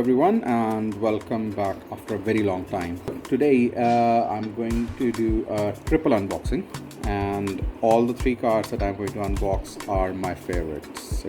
everyone, and welcome back after a very long time. Today I'm going to do a triple unboxing, and all the three cars that I'm going to unbox are my favorites.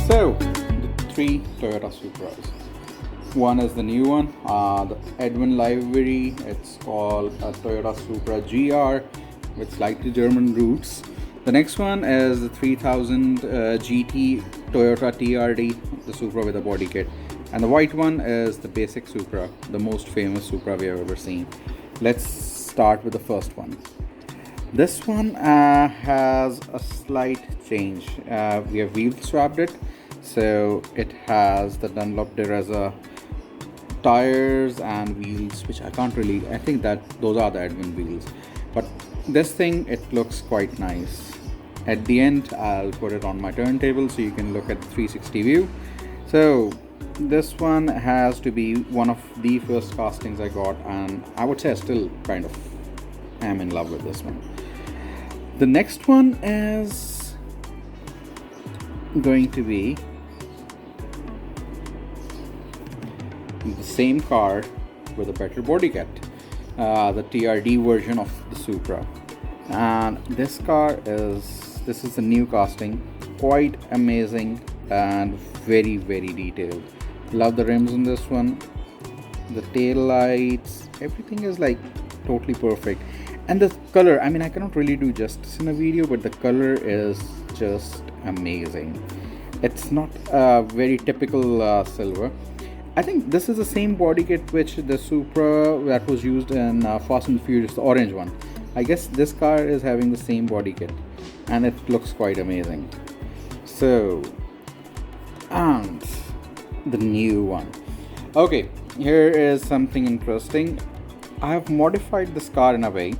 So, the three Toyota Supras. One is the new one, the Advan livery. It's called a Toyota Supra GR with slightly German roots. The next one is the 3000 GT Toyota TRD, the Supra with a body kit. And the white one is the basic Supra, the most famous Supra we have ever seen. Let's start with the first one. This one has a slight change. We have wheel swapped it, so it has the Dunlop Dereza tires and wheels, which I think that those are the Advan wheels. But this thing, it looks quite nice. At the end, I'll put it on my turntable so you can look at the 360 view. So this one has to be one of the first castings I got, and I would say I still kind of am in love with this one. The next one is going to be the same car with a better body kit, the TRD version of the Supra. And this is a new casting, quite amazing and very detailed. Love the rims on this one, the tail lights, everything is like totally perfect. And the color, I mean, I cannot really do justice in a video, but the color is just amazing. It's not a very typical silver. I think this is the same body kit which the Supra that was used in Fast and Furious, the orange one. I guess this car is having the same body kit, and it looks quite amazing. So, and the new one. Okay, here is something interesting. I have modified this car in a way.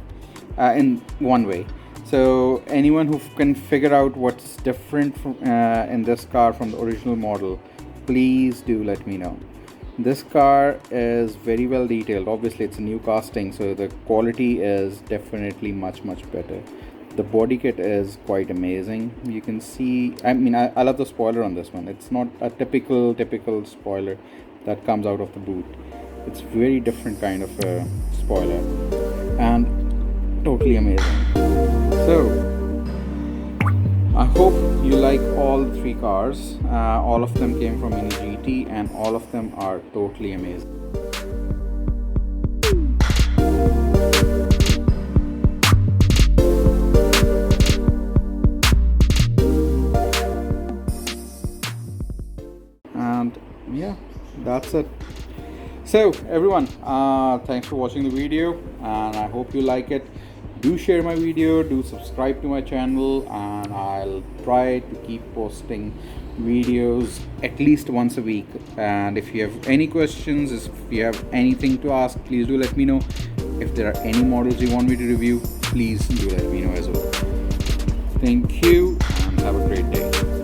In one way, so anyone who can figure out what's different in this car from the original model, please do let me know. This car is very well detailed. Obviously it's a new casting, so the quality is definitely much better. The body kit is quite amazing. You can see, I mean, I love the spoiler on this one. It's not a typical spoiler that comes out of the boot. It's very different kind of a spoiler, and totally amazing. So I hope you like all the three cars. All of them came from MiniGT, and all of them are totally amazing. And yeah, that's it. So everyone, thanks for watching the video, and I hope you like it. Do share my video, do subscribe to my channel, and I'll try to keep posting videos at least once a week. And if you have any questions, if you have anything to ask, please do let me know. If there are any models you want me to review, please do let me know as well. Thank you, and have a great day.